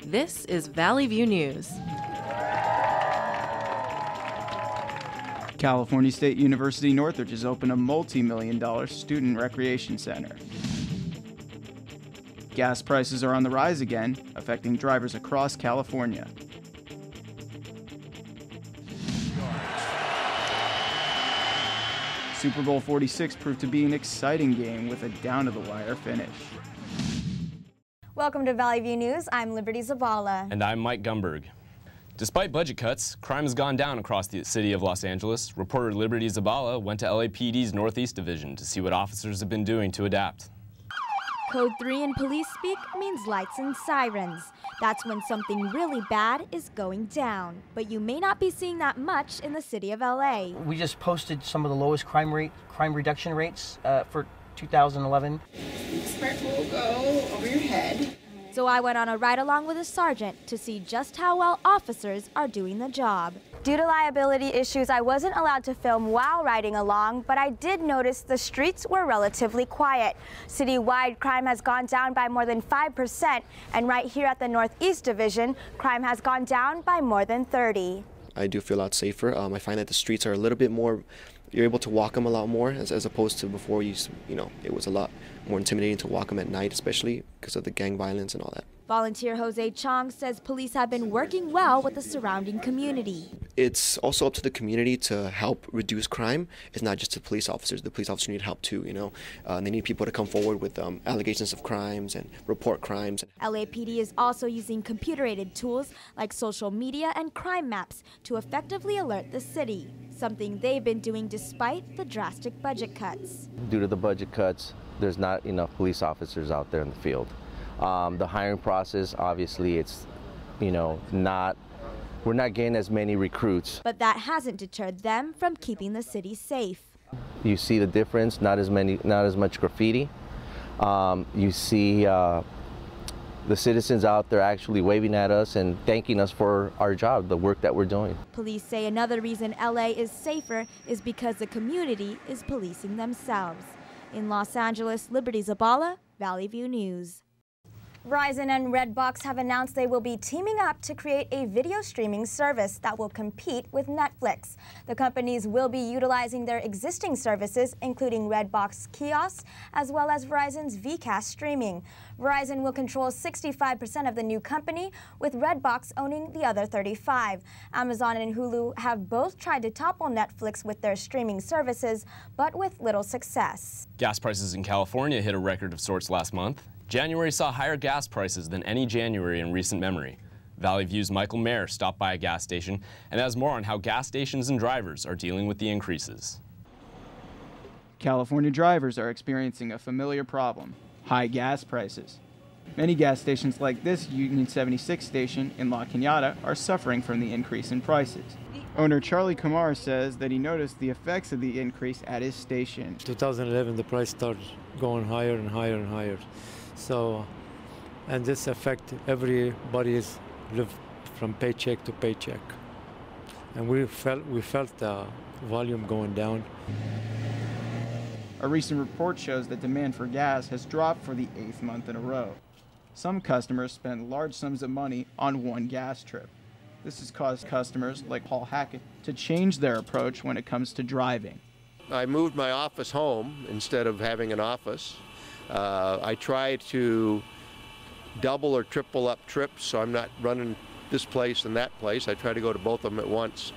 This is Valley View News. California State University Northridge has opened a multi-million-dollar student recreation center. Gas prices are on the rise again, affecting drivers across California. Super Bowl 46 proved to be an exciting game with a down-to-the-wire finish. Welcome to Valley View News. I'm Liberty Zabala. And I'm Mike Gumberg. Despite budget cuts, crime has gone down across the city of Los Angeles. Reporter Liberty Zabala went to LAPD's Northeast Division to see what officers have been doing to adapt. Code 3 in police speak means lights and sirens. That's when something really bad is going down. But you may not be seeing that much in the city of LA. We just posted some of the lowest crime reduction rates for 2011. Expect will go over your head. So I went on a ride along with a sergeant to see just how well officers are doing the job. Due to liability issues, I wasn't allowed to film while riding along, but I did notice the streets were relatively quiet. Citywide, crime has gone down by more than 5%, and right here at the Northeast Division, crime has gone down by more than 30%. I do feel a lot safer. I find that the streets are a little bit more, you're able to walk them a lot more as opposed to before it was a lot more intimidating to walk them at night, especially because of the gang violence and all that. Volunteer Jose Chong says police have been working well with the surrounding community. It's also up to the community to help reduce crime. It's not just the police officers. The police officers need help too, They need people to come forward with allegations of crimes and report crimes. LAPD is also using computer-aided tools like social media and crime maps to effectively alert the city, something they've been doing despite the drastic budget cuts. Due to the budget cuts, there's not enough police officers out there in the field. The hiring process, obviously, we're not getting as many recruits. But that hasn't deterred them from keeping the city safe. You see the difference, not as much graffiti. You see the citizens out there actually waving at us and thanking us for our job, the work that we're doing. Police say another reason LA is safer is because the community is policing themselves. In Los Angeles, Liberty Zabala, Valley View News. Verizon and Redbox have announced they will be teaming up to create a video streaming service that will compete with Netflix. The companies will be utilizing their existing services, including Redbox kiosks, as well as Verizon's VCast streaming. Verizon will control 65% of the new company, with Redbox owning the other 35%. Amazon and Hulu have both tried to topple Netflix with their streaming services, but with little success. Gas prices in California hit a record of sorts last month. January saw higher gas prices than any January in recent memory. Valley View's Michael Mayer stopped by a gas station and has more on how gas stations and drivers are dealing with the increases. California drivers are experiencing a familiar problem: high gas prices. Many gas stations like this Union 76 station in La Cañada are suffering from the increase in prices. Owner Charlie Kumar says that he noticed the effects of the increase at his station. 2011, the price started going higher and higher and higher. And this affect everybody's live from paycheck to paycheck. And we felt the volume going down. A recent report shows that demand for gas has dropped for the 8th month in a row. Some customers spend large sums of money on one gas trip. This has caused customers like Paul Hackett to change their approach when it comes to driving. I moved my office home instead of having an office. I try to double or triple up trips, so I'm not running this place and that place. I try to go to both of them at once.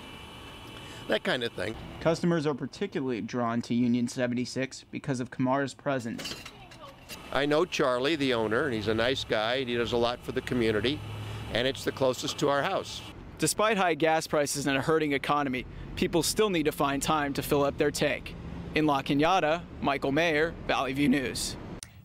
That kind of thing. Customers are particularly drawn to Union 76 because of Kumar's presence. I know Charlie, the owner, and he's a nice guy. He does a lot for the community, and it's the closest to our house. Despite high gas prices and a hurting economy, people still need to find time to fill up their tank. In La Cañada, Michael Mayer, Valley View News.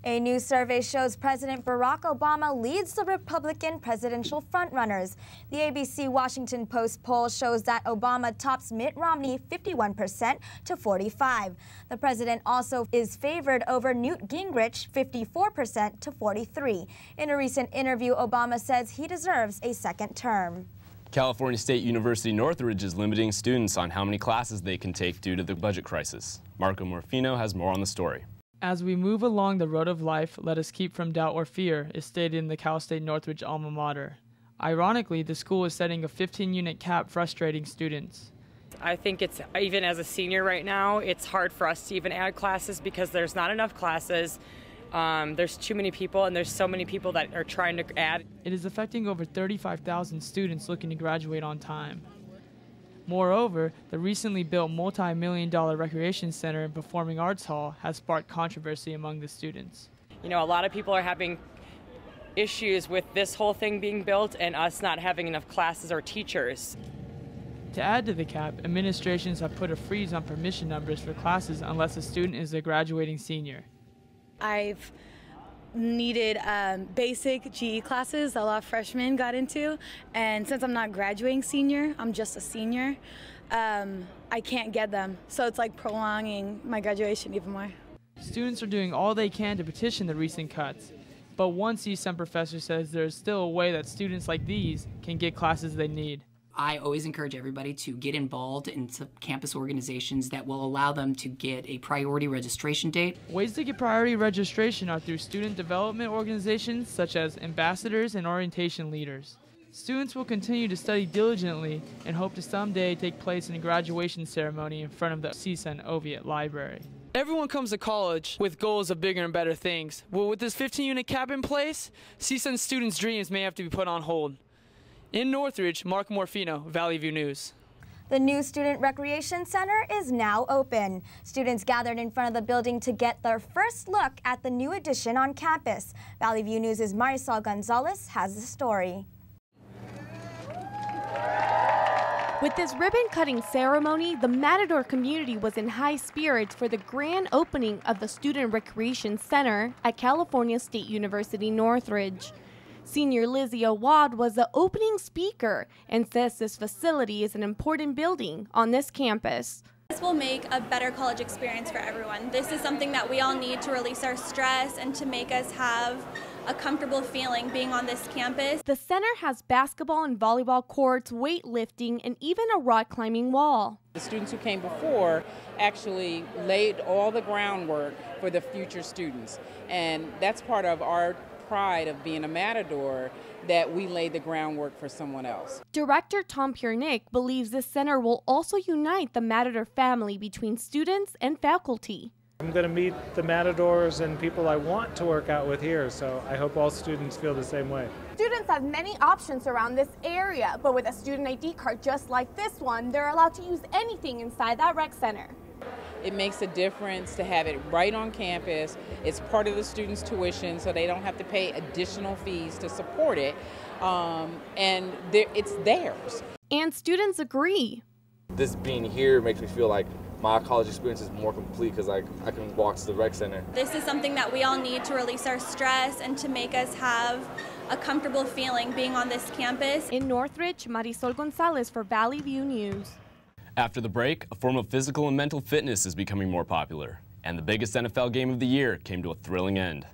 A new survey shows President Barack Obama leads the Republican presidential frontrunners. The ABC Washington Post poll shows that Obama tops Mitt Romney 51% to 45%. The president also is favored over Newt Gingrich 54% to 43%. In a recent interview, Obama says he deserves a second term. California State University Northridge is limiting students on how many classes they can take due to the budget crisis. Marco Morfino has more on the story. As we move along the road of life, let us keep from doubt or fear, is stated in the Cal State Northridge alma mater. Ironically, the school is setting a 15-unit cap, frustrating students. I think it's, even as a senior right now, it's hard for us to even add classes because there's not enough classes. There's too many people, and there's so many people that are trying to add. It is affecting over 35,000 students looking to graduate on time. Moreover, the recently built multi-million-dollar recreation center and performing arts hall has sparked controversy among the students. You know, a lot of people are having issues with this whole thing being built and us not having enough classes or teachers. To add to the cap, administrations have put a freeze on permission numbers for classes unless a student is a graduating senior. I've needed basic GE classes that a lot of freshmen got into, and since I'm not graduating senior, I'm just a senior, I can't get them, so it's like prolonging my graduation even more. Students are doing all they can to petition the recent cuts, but one CSUN professor says there is still a way that students like these can get classes they need. I always encourage everybody to get involved in some campus organizations that will allow them to get a priority registration date. Ways to get priority registration are through student development organizations such as ambassadors and orientation leaders. Students will continue to study diligently and hope to someday take place in a graduation ceremony in front of the CSUN Oviatt Library. Everyone comes to college with goals of bigger and better things. Well, with this 15-unit cap in place, CSUN students' dreams may have to be put on hold. In Northridge, Mark Morfino, Valley View News. The new Student Recreation Center is now open. Students gathered in front of the building to get their first look at the new addition on campus. Valley View News' Marisol Gonzalez has the story. With this ribbon-cutting ceremony, the Matador community was in high spirits for the grand opening of the Student Recreation Center at California State University Northridge. Senior Lizzie Awad was the opening speaker and says this facility is an important building on this campus. This will make a better college experience for everyone. This is something that we all need to release our stress and to make us have a comfortable feeling being on this campus. The center has basketball and volleyball courts, weightlifting, and even a rock climbing wall. The students who came before actually laid all the groundwork for the future students, and that's part of our pride of being a Matador, that we laid the groundwork for someone else. Director Tom Piernick believes this center will also unite the Matador family between students and faculty. I'm going to meet the Matadors and people I want to work out with here, so I hope all students feel the same way. Students have many options around this area, but with a student ID card just like this one, they're allowed to use anything inside that rec center. It makes a difference to have it right on campus. It's part of the students' tuition, so they don't have to pay additional fees to support it, and it's theirs. And students agree. This being here makes me feel like my college experience is more complete because I can walk to the rec center. This is something that we all need to release our stress and to make us have a comfortable feeling being on this campus. In Northridge, Marisol Gonzalez for Valley View News. After the break, a form of physical and mental fitness is becoming more popular, and the biggest NFL game of the year came to a thrilling end.